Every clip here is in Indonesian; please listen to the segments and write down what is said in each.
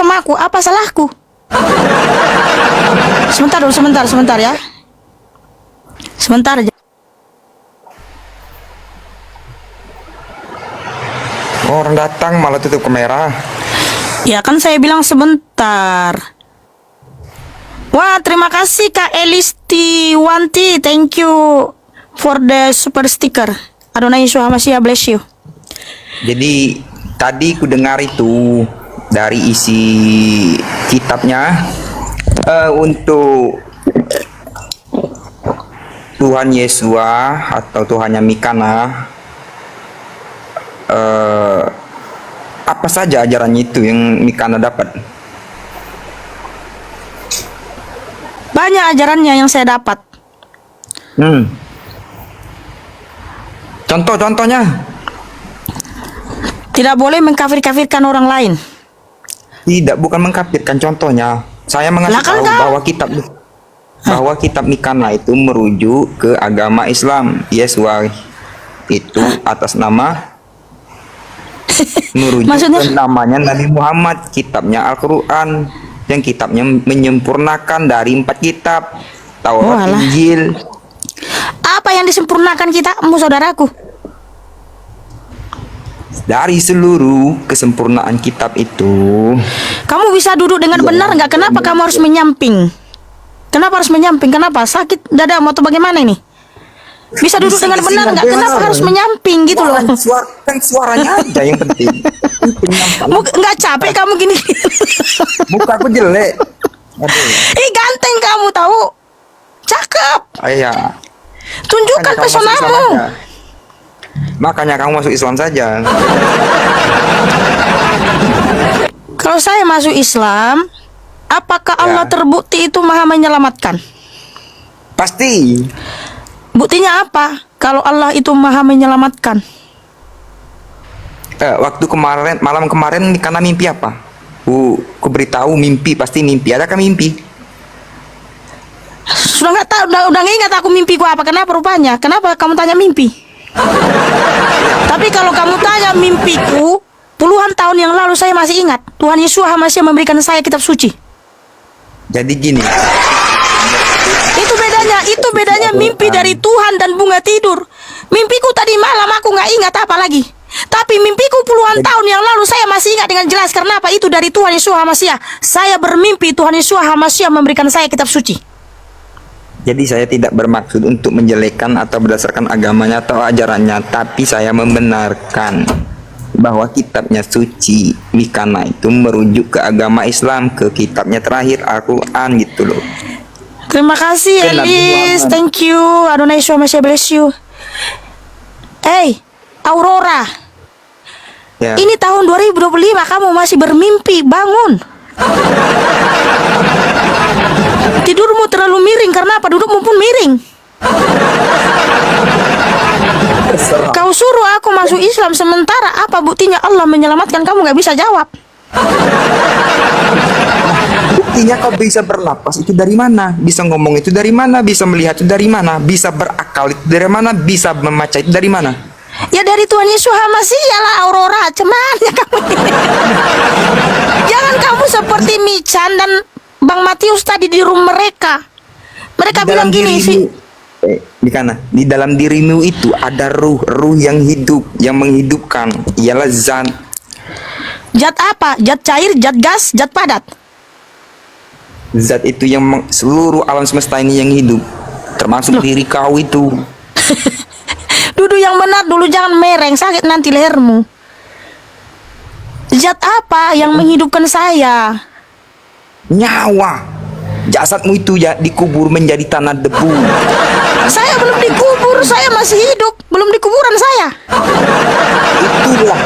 sama aku? Apa salahku? Sebentar dulu, sebentar ya. Sebentar aja. Orang datang malah tutup kamera. Ya kan saya bilang sebentar. Wah, terima kasih Kak Elisti Wanti. Thank you for the super sticker. Adonai Yeshua Mashiach bless you. Jadi tadi ku dengar itu dari isi kitabnya untuk Tuhan Yesua atau Tuhannya Mikana, apa saja ajarannya itu yang Mikana dapat? Banyak ajarannya yang saya dapat. Contohnya? Tidak boleh mengkafir-kafirkan orang lain. Tidak, bukan mengkafirkan. Contohnya, saya mengasih tahu bahwa kitab Mikana itu merujuk ke agama Islam. Yesua itu atas nama merujuk ke namanya Nabi Muhammad. Kitabnya Al-Quran, yang kitabnya menyempurnakan dari 4 kitab, Taurat, Injil. Apa yang disempurnakan kitabmu, saudaraku? Dari seluruh kesempurnaan kitab itu, kamu bisa duduk dengan benar nggak? Kenapa kamu harus menyamping? Kenapa harus menyamping? Kenapa? Sakit dadamu atau bagaimana ini? Bisa duduk dengan benar nggak? Kenapa harus menyamping gitu loh? Kan suaranya aja yang penting. Nggak capek kamu gini? Muka aku jelek. Ih, ganteng kamu tahu. Cakep. Iya. Tunjukkan pesonamu. Makanya kamu masuk Islam saja. Kalau saya masuk Islam, apakah Allah terbukti itu maha menyelamatkan? Pasti. Buktinya apa? Kalau Allah itu maha menyelamatkan. Waktu kemarin, malam kemarin karena mimpi apa? Ku beritahu mimpi, pasti mimpi. Adakah mimpi? Sudah nggak tahu, udah nggak ingat aku mimpiku apa? Kenapa rupanya? Kenapa kamu tanya mimpi? Tapi kalau kamu tanya mimpiku, puluhan tahun yang lalu saya masih ingat. Tuhan Yesus masih memberikan saya kitab suci. Jadi gini. Itu bedanya mimpi dari Tuhan dan bunga tidur. Mimpiku tadi malam aku nggak ingat apa lagi. Tapi mimpiku puluhan tahun yang lalu saya masih ingat dengan jelas. Karena apa? Itu dari Tuhan Yesus Hamasiah. Saya bermimpi Tuhan Yesus Hamasiah memberikan saya kitab suci. Jadi saya tidak bermaksud untuk menjelekkan atau berdasarkan agamanya atau ajarannya, tapi saya membenarkan bahwa kitabnya suci Mikana itu merujuk ke agama Islam, ke kitabnya terakhir Al-Quran gitu loh. Terima kasih Elis, thank you. Adonai Yeshua Mashiach bless you. Hey, Aurora. Ya. Ini tahun 2025 kamu masih bermimpi, bangun. Tidurmu terlalu miring, karena apa? Dudukmu pun miring. Kau suruh aku masuk Islam, sementara apa buktinya Allah menyelamatkan kamu? Gak bisa jawab. Buktinya kau bisa bernapas itu dari mana? Bisa ngomong itu dari mana? Bisa melihat itu dari mana? Bisa berakal itu dari mana? Bisa membaca itu dari mana? Ya dari Tuhan Yesus Hamasiah lah, Aurora. Cuman ya kamu. Jangan kamu seperti Michan dan Bang Matius tadi di room mereka. Mereka bilang gini sih. Di dalam dirimu itu ada ruh yang hidup, yang menghidupkan. Ialah zat. Zat apa? Zat cair, zat gas, zat padat. Zat itu yang seluruh alam semesta ini yang hidup, termasuk diri kau itu. Duduk yang benar dulu, jangan mereng, sakit nanti lehermu. Zat apa yang menghidupkan saya? Nyawa. Jasadmu itu ya dikubur menjadi tanah debu. Saya belum dikubur, saya masih hidup, belum di kuburan saya. Itulah.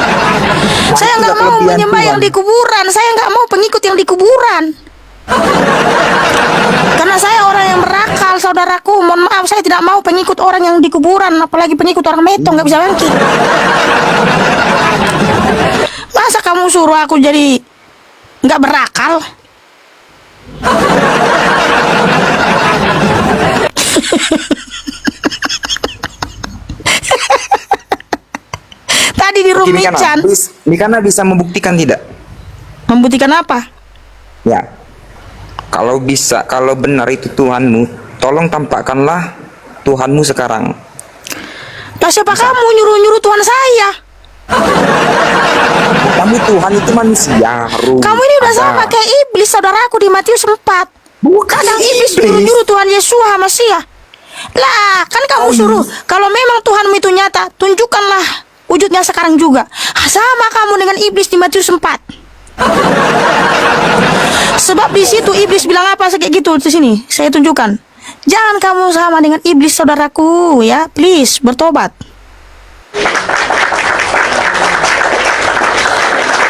Saya nggak mau menyembah yang di kuburan, saya nggak mau pengikut yang di kuburan. Karena saya orang yang berakal, saudaraku. Mohon maaf, saya tidak mau pengikut orang yang di kuburan, apalagi pengikut orang metong, nggak bisa bangkit. Masa kamu suruh aku jadi nggak berakal? Tadi di room Michan. Mikana bisa membuktikan tidak? Membuktikan apa? Ya, kalau bisa, kalau benar itu Tuhanmu, tolong tampakkanlah Tuhanmu sekarang. Lah siapa kamu nyuruh-nyuruh Tuhan saya? Kamu Tuhan itu manusia, Rum. Kamu ini udah Ada. sama kayak iblis saudaraku di Matius 4. Bukan Kadang iblis iblis. nyuruh-nyuruh Tuhan Yesus Masiah. Lah, kan kamu suruh, kalau memang Tuhanmu itu nyata, tunjukkanlah wujudnya sekarang juga. Sama kamu dengan iblis di Matius 4. Sebab di situ iblis bilang apa kayak gitu di sini. Saya tunjukkan. Jangan kamu sama dengan iblis saudaraku ya, please bertobat.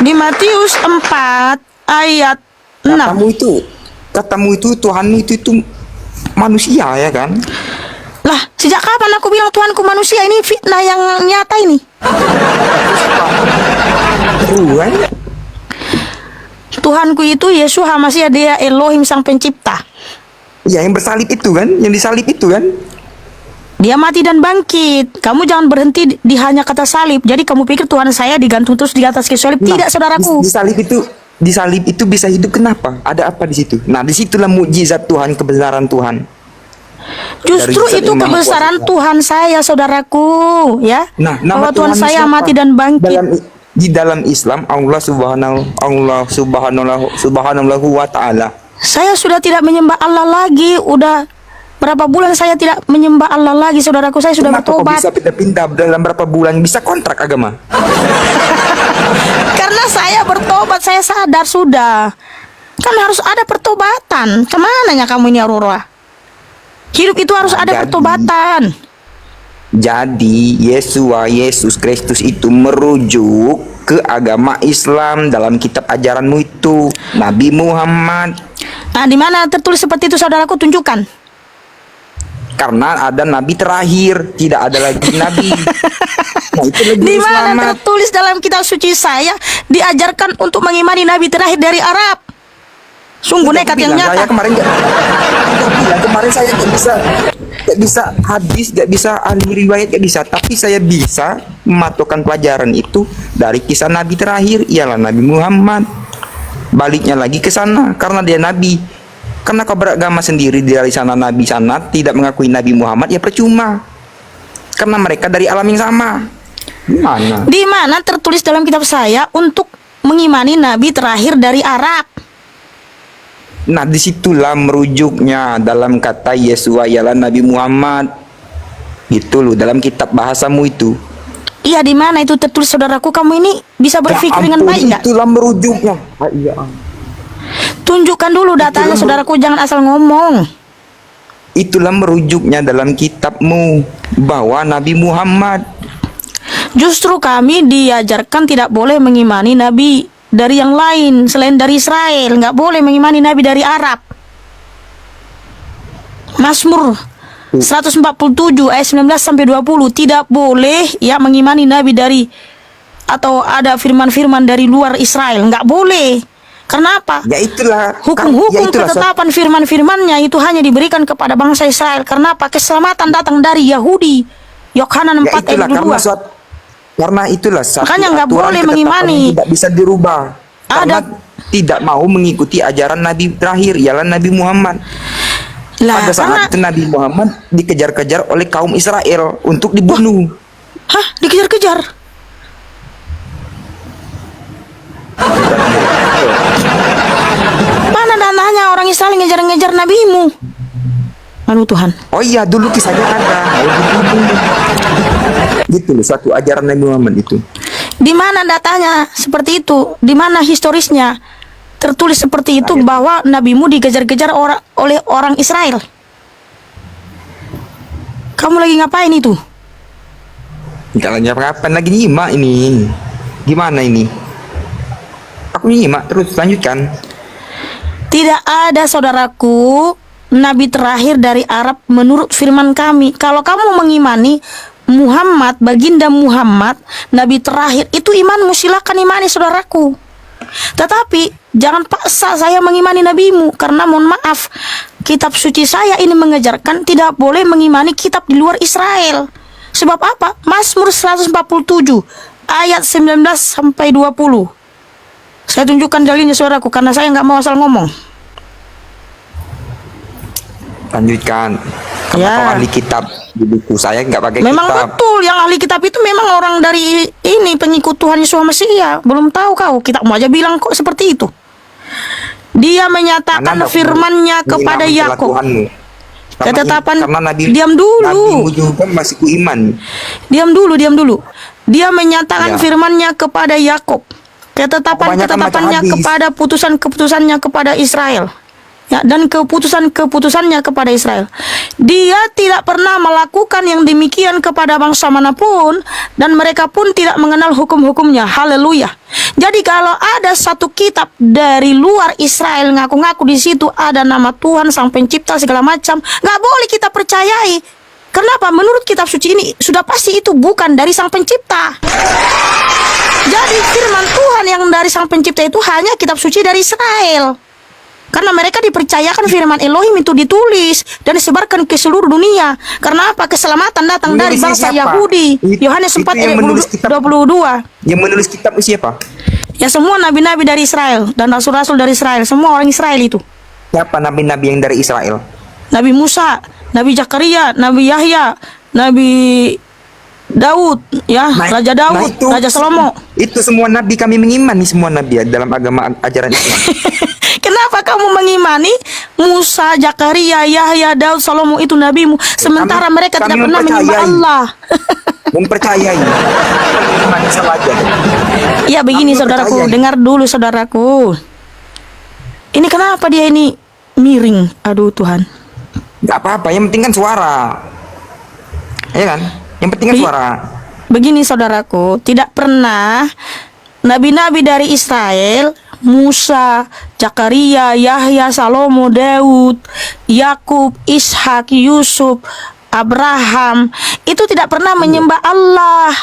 Di Matius 4 ayat 6. Katamu itu Tuhanmu itu manusia ya kan? Lah, sejak kapan aku bilang Tuhanku manusia? Ini fitnah yang nyata ini. Tuhan. Tuhanku itu Yesus Masiah, dia Elohim sang pencipta. Ya yang bersalib itu kan, yang disalib itu kan. Dia mati dan bangkit. Kamu jangan berhenti di hanya kata salib. Jadi kamu pikir Tuhan saya digantung terus di atas kayu salib? Tidak, saudaraku. Disalib itu bisa hidup, kenapa? Ada apa di situ? Nah, disitulah mukjizat Tuhan, kebenaran Tuhan. Justru Dari itu Imam kebesaran Kuasa. Tuhan saya, saudaraku, ya. Nah, nama bahwa Tuhan Tuhanmu saya siapa? mati dan bangkit. Di dalam Islam Allah subhanahu wa ta'ala. Saya sudah tidak menyembah Allah lagi. Udah berapa bulan saya tidak menyembah Allah lagi, saudaraku. Saya sudah Kenapa kok bertobat. bisa pindah-pindah dalam berapa bulan? Bisa kontrak agama? Karena saya bertobat, saya sadar sudah. Kan harus ada pertobatan. Kemananya kamu ini, Aurora? Hidup itu harus ada pertobatan. Jadi Yesus Kristus itu merujuk ke agama Islam dalam kitab ajaranmu itu, Nabi Muhammad. Nah, di mana tertulis seperti itu, saudaraku? Tunjukkan. Karena ada nabi terakhir, tidak ada lagi nabi. Nah, itu lagi Di mana selamat. tertulis dalam kitab suci saya diajarkan untuk mengimani nabi terakhir dari Arab? Sungguh nekat yang Saya nyata. kemarin saya gak bisa hadis, gak bisa ahli riwayat, gak bisa. Tapi saya bisa mematokkan pelajaran itu dari kisah nabi terakhir, ialah Nabi Muhammad. Baliknya lagi ke sana, karena dia nabi. Karena kau beragama sendiri dari sana, nabi sana tidak mengakui Nabi Muhammad, ya percuma. Karena mereka dari alam yang sama. Gimana? Di mana tertulis dalam kitab saya untuk mengimani nabi terakhir dari Arab? Nah, disitulah merujuknya dalam kata Yesus ialah Nabi Muhammad. Itu loh dalam kitab bahasamu itu. Iya, di mana itu tertulis, saudaraku? Kamu ini bisa berpikir dengan baik nggak? Itulah merujuknya. Iya. Tunjukkan dulu datanya, saudaraku. Jangan asal ngomong. Itulah merujuknya dalam kitabmu bahwa Nabi Muhammad. Justru kami diajarkan tidak boleh mengimani nabi dari yang lain selain dari Israel. Nggak boleh mengimani nabi dari Arab. Mazmur 147 ayat 19 sampai 20, tidak boleh ya mengimani nabi dari atau ada firman-firman dari luar Israel. Nggak boleh. Kenapa? Ya itulah Hukum-hukum ketetapan firman-firmannya itu hanya diberikan kepada bangsa Israel. Kenapa? Keselamatan datang dari Yahudi. Yohanan 4 ayat 22. Karena itulah satu Makanya nggak aturan boleh ketetapan mengimani. yang tidak bisa dirubah. Karena Ada- tidak mau mengikuti ajaran Nabi terakhir ialah Nabi Muhammad. Lah, Pada saat itu Nabi Muhammad dikejar-kejar oleh kaum Israel untuk dibunuh. hah, dikejar-kejar. Mana dananya orang Israel ngejar-ngejar nabimu? Aduh Tuhan. Oh iya, dulu kisahnya ada. Gitu loh, satu ajaran Nabi Muhammad itu. Di mana datanya seperti itu? Di mana historisnya? Tertulis seperti itu bahwa nabimu dikejar-kejar oleh orang Israel. Kamu lagi ngapain itu? Jalannya kapan lagi nyimak ini? Gimana ini? Aku nyimak terus, lanjutkan. Tidak ada, saudaraku, nabi terakhir dari Arab menurut firman kami. Kalau kamu mengimani Muhammad, baginda Muhammad, nabi terakhir, itu imanmu, silakan imani, saudaraku. Tetapi jangan paksa saya mengimani nabimu, karena mohon maaf, kitab suci saya ini mengajarkan tidak boleh mengimani kitab di luar Israel. Sebab apa? Mazmur 147 ayat 19 sampai 20. Saya tunjukkan dalilnya saudaraku, karena saya nggak mau asal ngomong. Lanjutkan. Karena Ya. kau ahli kitab di buku saya nggak pakai Memang kitab. betul, yang ahli kitab itu memang orang dari ini pengikut Tuhan Yesus Mesias. Belum tahu kau, kitabmu aja bilang kok seperti itu. Dia menyatakan Karena firman-Nya kepada menghina Yakub. Tuhanmu. Ketetapan, Karena Nabi, diam dulu. Nabi juga masih kuiman. Diam dulu. Dia menyatakan Ya. firman-Nya kepada Yakub. Kebanyakan baca Ketetapannya hadis. kepada keputusannya kepada Israel. Ya, dan keputusannya kepada Israel. Dia tidak pernah melakukan yang demikian kepada bangsa manapun, dan mereka pun tidak mengenal hukum-hukumnya. Haleluya. Jadi kalau ada satu kitab dari luar Israel ngaku-ngaku di situ ada nama Tuhan Sang Pencipta segala macam, nggak boleh kita percayai. Kenapa? Menurut kitab suci ini sudah pasti itu bukan dari Sang Pencipta. Jadi firman Tuhan yang dari Sang Pencipta itu hanya kitab suci dari Israel. Karena mereka dipercayakan firman Elohim itu ditulis dan disebarkan ke seluruh dunia. Karena apa? Keselamatan datang dari Menulisnya bangsa siapa? Yohudi. Yohanes Itu 4 yang ayat menulis kitab. 22. Yang menulis kitab itu siapa? Ya semua nabi-nabi dari Israel dan rasul-rasul dari Israel. Semua orang Israel itu. Siapa nabi-nabi yang dari Israel? Nabi Musa, Nabi Zakaria, Nabi Yahya, Nabi Daud, ya, Raja Daud, Raja Salomo. Itu semua nabi, kami mengimani semua nabi ya, dalam agama ajaran Islam. Kenapa kamu mengimani Musa, Zakaria, Yahya, Daud, Salomo itu nabimu, sementara mereka kami tidak pernah menyembah mempercayai. Allah? Mempercayai. Iman saja. Ya begini Aku saudaraku, percaya. dengar dulu saudaraku. Ini kenapa dia ini miring? Aduh Tuhan. Gak apa-apa, yang penting kan suara. Ya kan? Yang penting kan Bi- suara. Begini saudaraku, tidak pernah nabi-nabi dari Israel, Musa, Zakaria, Yahya, Salomo, Daud, Yakub, Ishak, Yusuf, Abraham itu tidak pernah menyembah Allah.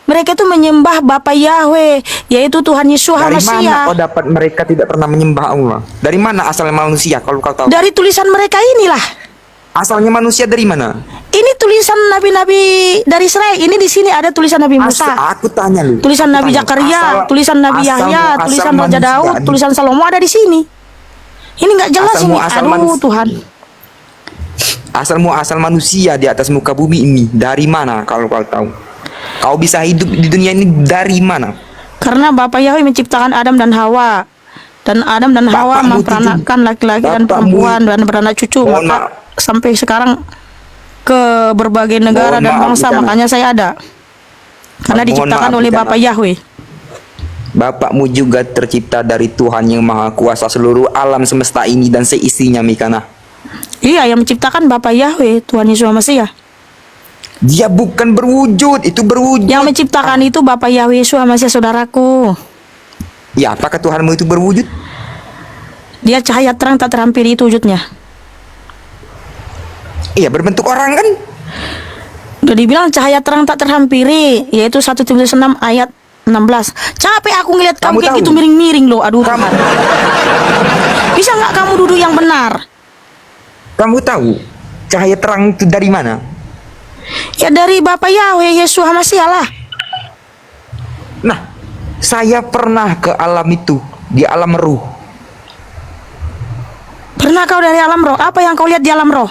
Mereka itu menyembah Bapa Yahweh, yaitu Tuhan Yesus Dari mana HaMashiach. kau dapat mereka tidak pernah menyembah Allah? Dari mana asalnya manusia kalau kau tahu? Dari tulisan mereka inilah. Asalnya manusia dari mana? Ini tulisan nabi-nabi dari Israel. Ini di sini ada tulisan Nabi Musa, Aku tanya lu. tulisan Aku Nabi tanya. Zakaria, tulisan Nabi Yahya, asal tulisan Raja manusia Daud, di- tulisan Salomo ada di sini. Ini nggak jelas Asal ini. muasal Aduh manusia. Tuhan. Asal manusia di atas muka bumi ini dari mana kalau kau tahu? Kau bisa hidup di dunia ini dari mana? Karena Bapa Yahweh menciptakan Adam dan Hawa. Dan Adam dan Hawa Bapakmu memperanakkan laki-laki dan Bapakmu- perempuan dan beranak cucu. Mohon Maka maaf. sampai sekarang ke berbagai negara Mohon dan maaf, bangsa, Bukana. makanya saya ada. Karena Mohon diciptakan maaf, oleh Bukana. Bapa Yahweh. Bapakmu juga tercipta dari Tuhan yang Maha Kuasa seluruh alam semesta ini dan seisinya, Mikana. Iya, yang menciptakan Bapa Yahweh, Tuhan Yesus Mesias. Dia bukan berwujud, itu berwujud. Yang menciptakan itu Bapa Yahweh Yesus Mesias, saudaraku. Ya, apakah Tuhanmu itu berwujud? Dia cahaya terang tak terhampiri, itu wujudnya. Iya, berbentuk orang kan? Udah dibilang cahaya terang tak terhampiri, yaitu 1 Timotius 6 ayat 16. Capek aku ngeliat kamu, Kamu kayak tahu? gitu miring-miring loh. Aduh Kamu- Tuhan. Bisa nggak kamu duduk yang benar? Kamu tahu cahaya terang itu dari mana? Ya dari Bapa Yahweh Yesus HaMashiach lah. Nah, saya pernah ke alam itu, di alam ruh. Pernah kau dari alam roh? Apa yang kau lihat di alam roh?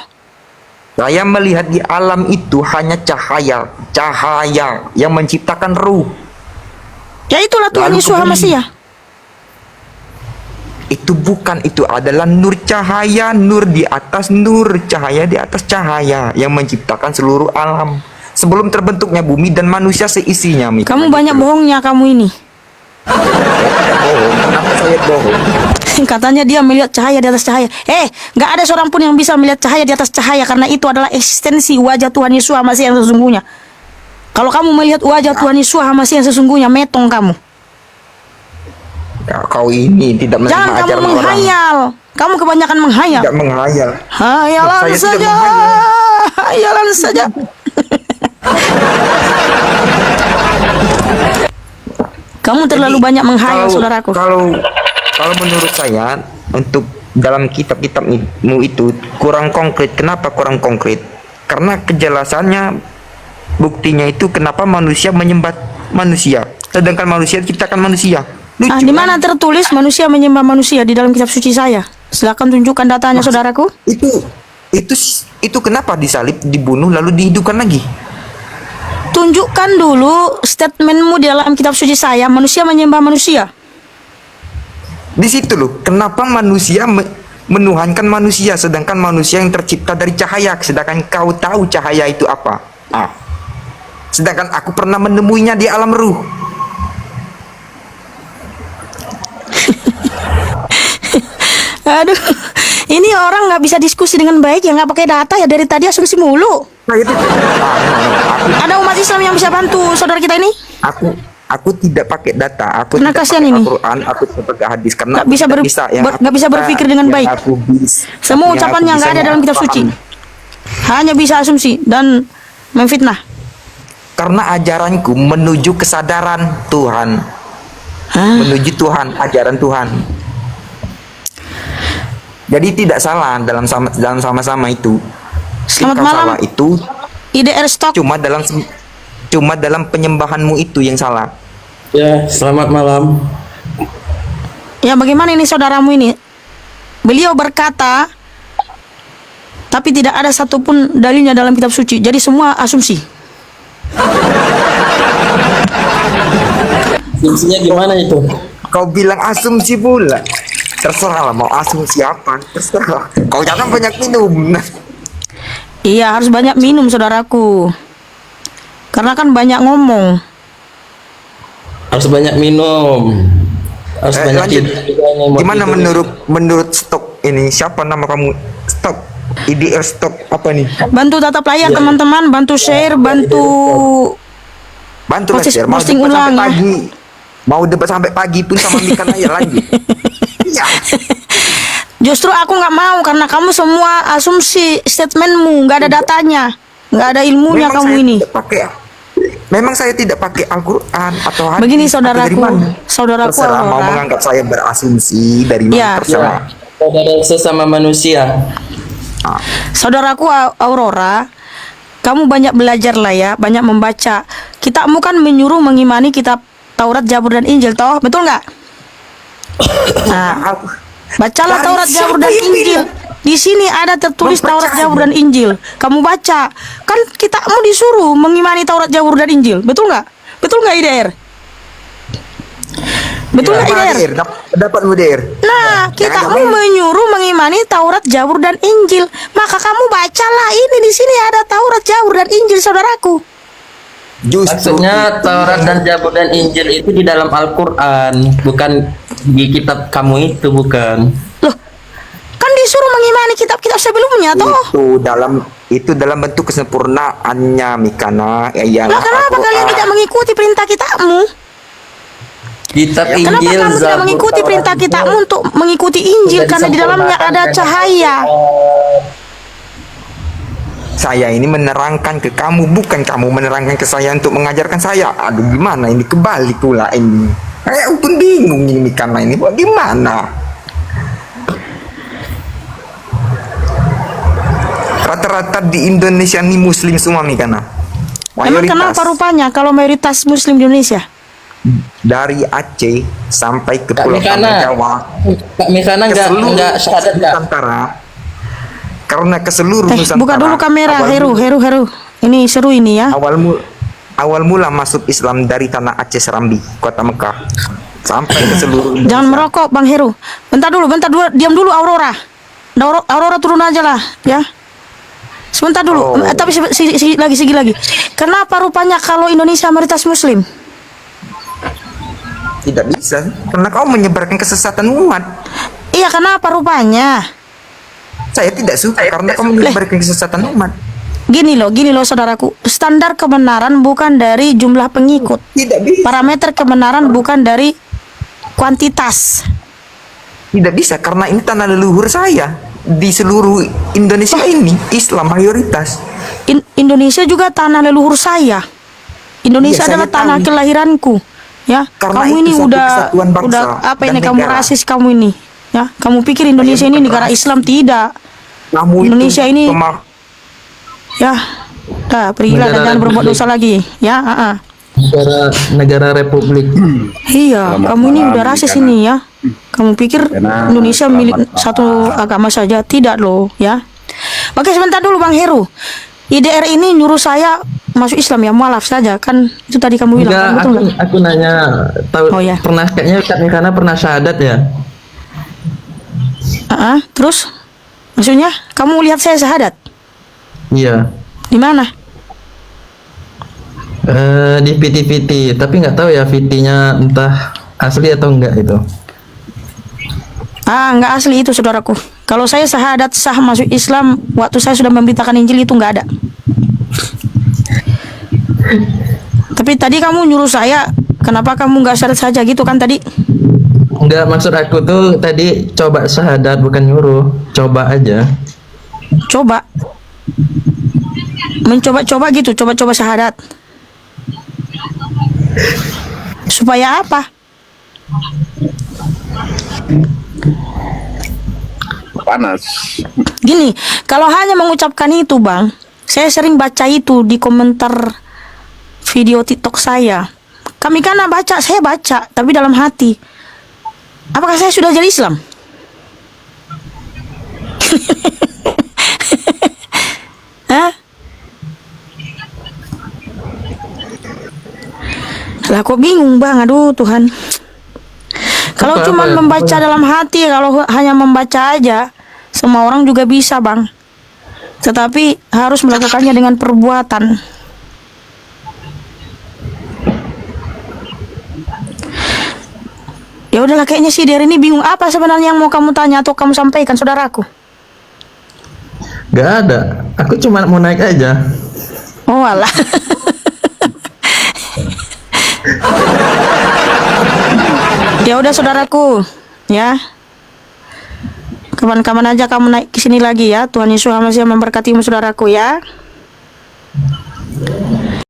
Saya melihat di alam itu hanya cahaya, cahaya yang menciptakan ruh. Ya itulah Tuhan Lalu Yesus kemudian- HaMashiach. Itu bukan, itu adalah nur cahaya, nur di atas nur, cahaya di atas cahaya yang menciptakan seluruh alam. Sebelum terbentuknya bumi dan manusia seisinya. Mika. Kamu banyak bohongnya kamu ini. Bohong, kenapa saya bohong? Katanya dia melihat cahaya di atas cahaya. Nggak ada seorang pun yang bisa melihat cahaya di atas cahaya, karena itu adalah eksistensi wajah Tuhan Yesus HaMashiach yang sesungguhnya. Kalau kamu melihat wajah Tuhan Yesus HaMashiach yang sesungguhnya, metong kamu. Ya, kau ini tidak menerima Jangan kamu ajaran orang. menghayal. Kamu kebanyakan menghayal. Tidak menghayal. Hayalan Saya tidak saja. menghayal. Hayalan saja. Kamu terlalu Jadi, banyak menghayal, kalau- saudaraku. Kalau menurut saya untuk dalam kitab-kitabmu itu kurang konkret. Kenapa kurang konkret? Karena kejelasannya, buktinya itu kenapa manusia menyembah manusia, sedangkan manusia diciptakan manusia. Lucu Di kan? mana tertulis manusia menyembah manusia di dalam kitab suci saya? Silakan tunjukkan datanya, saudaraku. Itu kenapa disalib, dibunuh, lalu dihidupkan lagi? Tunjukkan dulu statementmu di dalam kitab suci saya, manusia menyembah manusia. Di situ loh, kenapa manusia menuhankan manusia, sedangkan manusia yang tercipta dari cahaya, sedangkan kau tahu cahaya itu apa? Sedangkan aku pernah menemuinya di alam ruh. Aduh, ini orang nggak bisa diskusi dengan baik ya, nggak pakai data ya, dari tadi asumsi mulu. Nah, itu. Ada umat Islam yang bisa bantu saudara kita ini? Aku tidak pakai data. Aku Karena tidak kasihan pakai ini. Al-Quran, aku tidak pakai hadis karena Nggak aku bisa tidak ber- bisa nggak bisa berpikir dengan baik. Semua ucapannya nggak ada dalam kitab suci. Hanya bisa asumsi dan memfitnah. Karena ajaranku menuju kesadaran Tuhan, menuju Tuhan, ajaran Tuhan. Jadi tidak salah dalam sama-sama itu. Selamat Kau malam. salah itu IDR Stock. cuma dalam penyembahanmu itu yang salah. Ya, selamat malam. Ya, bagaimana ini saudaramu ini? Beliau berkata, tapi tidak ada satupun dalilnya dalam kitab suci. Jadi semua asumsi. Fungsinya gimana itu? Kau bilang asumsi pula. Terserah lah mau asumsi apa, terserah. Kau jangan banyak minum. Iya, harus banyak minum saudaraku. Karena kan banyak ngomong. Harus banyak minum. Harus banyak lanjut. tidur juga ini, mau Gimana tidur. menurut stok ini? Siapa nama kamu? Stok IDR stok apa nih? Bantu tatap layar teman-teman, bantu share, bantu Bantu lah Posting- share. Mau posting debat ulang, sampai ya. pagi. Mau debat sampai pagi pun sama Mika aja lanjut. Iya. Justru aku nggak mau karena kamu semua asumsi statementmu, nggak ada datanya, nggak ada ilmunya Memang kamu saya ini. tidak pakai. Memang saya tidak pakai Al-Quran atau hadis. Begini atau dari saudaraku, mana. saudaraku Terserah mau Aurora. menganggap saya berasumsi dari mana Ya. terserah. Saudara sesama manusia. Saudaraku Aurora, kamu banyak belajar lah ya, banyak membaca. Kitabmu kan menyuruh mengimani kitab Taurat, Zabur dan Injil, toh betul nggak? Nah, bacalah Dari Taurat, Zabur dan siapa yang Injil. bilang? Di sini ada tertulis Membaca Taurat, aja. Zabur dan Injil. Kamu baca. Kan kitabmu disuruh mengimani Taurat, Zabur dan Injil. Betul nggak? Betul nggak IDR? Betul nggak IDR? Dapat mudir. Nah, Jangan kitabmu nyobain. menyuruh mengimani Taurat, Zabur dan Injil. Maka kamu bacalah ini, di sini ada Taurat, Zabur dan Injil, saudaraku. Justru Maksudnya Taurat dan Zabur dan Injil itu di dalam Al-Quran, bukan di kitab kamu itu, bukan. Loh, kan disuruh mengimani kitab-kitab sebelumnya, toh. itu dalam bentuk kesempurnaannya Mikana. Ya, Lah, kenapa kalian tidak mengikuti perintah kitabmu? Kitab Kenapa Injil, kamu tidak Zabur, mengikuti Taurat perintah itu kitabmu untuk mengikuti Injil? sudah Karena di dalamnya disempurnakan ada dengan cahaya. Saya ini menerangkan ke kamu, bukan kamu menerangkan ke saya untuk mengajarkan saya. Aduh, gimana ini, kebalik pula ini. Saya pun bingung ini Mikana ini, gimana? Rata-rata di Indonesia ini Muslim semua Mikana. Emang kenapa rupanya kalau mayoritas Muslim di Indonesia? Dari Aceh sampai ke Kak Pulau Mikana. Jawa. Kak Mikana Ke seluruh enggak syahadat enggak? Nusantara. Karena ke seluruh Nusantara. Buka dulu kamera, awal Heru. Ini seru ini ya. awal mula masuk Islam dari tanah Aceh Serambi, kota Mekah, sampai ke seluruh Indonesia. Jangan merokok, Bang Heru. Bentar dulu, diam dulu Aurora. Aurora turun aja lah, ya. Sebentar dulu, Oh. tapi segi lagi. Kenapa rupanya kalau Indonesia mayoritas Muslim? Tidak bisa, karena kau menyebarkan kesesatan umat. Iya, kenapa rupanya? Saya tidak suka karena kau menyebarkan kesesatan umat. Gini loh, saudaraku. Standar kebenaran bukan dari jumlah pengikut. Tidak bisa. Parameter kebenaran bukan dari kuantitas. Tidak bisa karena ini tanah leluhur saya. Di seluruh Indonesia ini Islam mayoritas. Indonesia juga tanah leluhur saya. Indonesia Iya, saya adalah tanah tahu. kelahiranku. Ya, Karena kamu itu ini satu udah kesatuan bangsa apa dan ini kamu negara. rasis kamu ini? Ya, kamu pikir Indonesia Saya ini bukan negara rasis. Islam? Tidak. Kamu Indonesia itu ini- pema- Ya. Pergilah dan Negara jangan berbuat Republik. dosa lagi. Ya, negara Republik. Iya, Selamat kamu ini malam, udah rasis Ika. ini ya. Kamu pikir Ika, Indonesia milik selamat satu malam. agama saja? Tidak loh, ya. Oke, sebentar dulu Bang Heru. IDR ini nyuruh saya masuk Islam ya, maaf saja kan itu tadi kamu bilang, Enggak, kan, betul nggak? aku nanya tahu Oh, ya. pernah kayaknya karena pernah syahadat ya. Terus maksudnya kamu lihat saya syahadat Iya. di mana? Di VT, tapi nggak tahu ya VT-nya entah asli atau enggak itu. Nggak asli itu saudaraku. Kalau saya syahadat sah masuk Islam waktu saya sudah memberitakan Injil itu nggak ada. Tapi tadi kamu nyuruh saya, kenapa kamu nggak syahadat saja gitu kan tadi? Enggak, maksud aku tuh tadi coba syahadat bukan nyuruh, coba aja. Coba mencoba-coba gitu, coba-coba syahadat. Supaya apa? Panas. Gini, kalau hanya mengucapkan itu, Bang, saya sering baca itu di komentar video TikTok saya. Kami kan baca, saya baca, tapi dalam hati. Apakah saya sudah jadi Islam? Hah? Lah kok bingung, Bang? Aduh, Tuhan. Kalau Apa-apa cuma ya? membaca dalam hati, kalau hanya membaca aja, semua orang juga bisa, Bang. Tetapi harus melakukannya dengan perbuatan. Ya udahlah, kayaknya sih dari ini bingung apa sebenarnya yang mau kamu tanya atau kamu sampaikan, saudaraku. Nggak ada. Aku cuma mau naik aja. Oh alah. Ya udah saudaraku, ya. Kapan-kapan aja kamu naik ke sini lagi ya. Tuhan Yesus Hamasiah memberkatimu saudaraku ya.